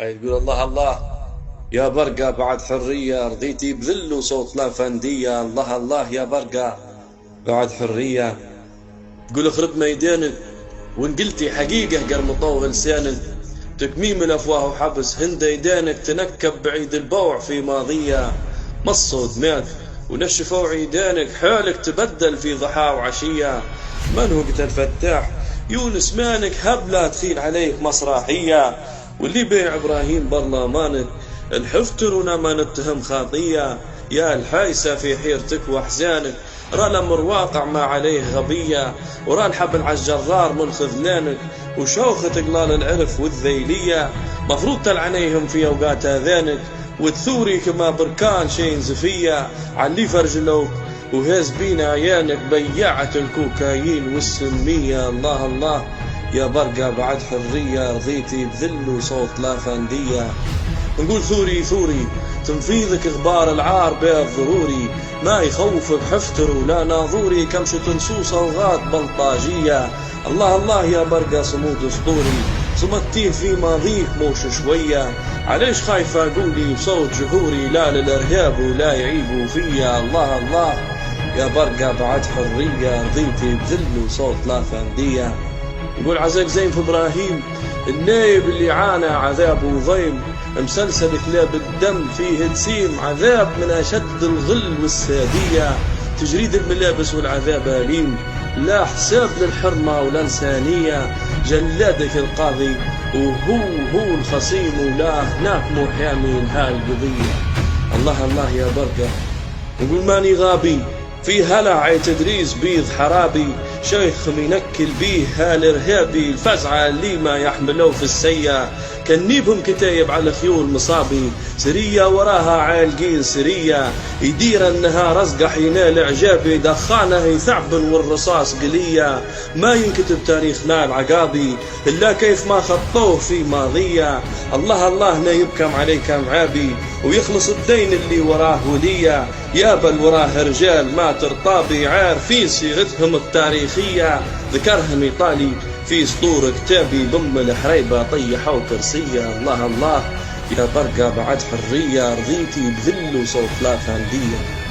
تقول الله الله يا برقة بعد حرية، رضيتي بذل وصوت لا فندية. الله الله يا برقة بعد حرية. تقول خرب ميدانك وان قلتي حقيقة قرمطوه لسانك، تكميم الافواه وحبس هند ايدانك، تنكب بعيد البوع في ماضية. مصوا دماغك ونشفوا عيدانك، حالك تبدل في ضحى وعشية. من وقت الفتاح يونس مانك، هبلة تخيل عليك مسرحية. واللي بيع ابراهيم برلمانك، الحفترنا ما نتهم خاطية. يا الحايسة في حيرتك واحزانك، راه الامر واقع ما عليه غبية. وراه الحبل عالجرار من خذلانك، وشوخة قلال العرف والذيلية. مفروض تلعنيهم في اوقات اذانك، وتثوري كما بركان شين زفية. علي فرجلوك وهز بينا عيانك، بيعة الكوكايين والسمية. الله الله يا برقة بعد حرية، رضيتي بذل وصوت لا فندية. نقول ثوري ثوري تنفيذك اخبار العار بيض ضروري، ما يخوف بحفتر ولا ناظوري، كمشة نصوص اوغاد بلطاجية. الله الله يا برقة صمود اسطوري، صمتيه في ماضيك موش شوية. عليش خايفة قولي بصوت جهوري، لا للارهاب ولا يعيبوا فيا. الله الله يا برقة بعد حرية، رضيتي بذل وصوت لا فندية. يقول عزيك زين في ابراهيم النايب اللي عانى عذاب وضيم، مسلسل كلاب الدم فيه تسيم، عذاب من اشد الغل والسادية. تجريد الملابس والعذاب أليم، لا حساب للحرمة ولا إنسانية. جلادك القاضي وهو الخصيم، ولا هناك محامي لها القضية. الله الله يا برقة. يقول ماني غابي في هلع تدريس بيض حرابي، شيخ منكل بيه هالارهابي. الفزعة اللي ما يحملوه في السيا، كنيبهم كتايب على خيول مصابي. سرية وراها عالقين سرية، يدير النهار رزقح ينال اعجابي. دخانه يثعبن والرصاص قلية، ما ينكتب تاريخنا العقابي الا كيف ما خطوه في ماضية. الله الله لا يبكم عليك معابي، ويخلص الدين اللي وراه ولية. يا بل وراه رجال ما ترطابي، عارفين سيرتهم التاريخية. ذكرهم ايطالي في سطور كتابي، بم الحريبة طيحوا كرسية. الله الله يا برقة بعد حرية، رضيتي بذل وصوت لا فندية.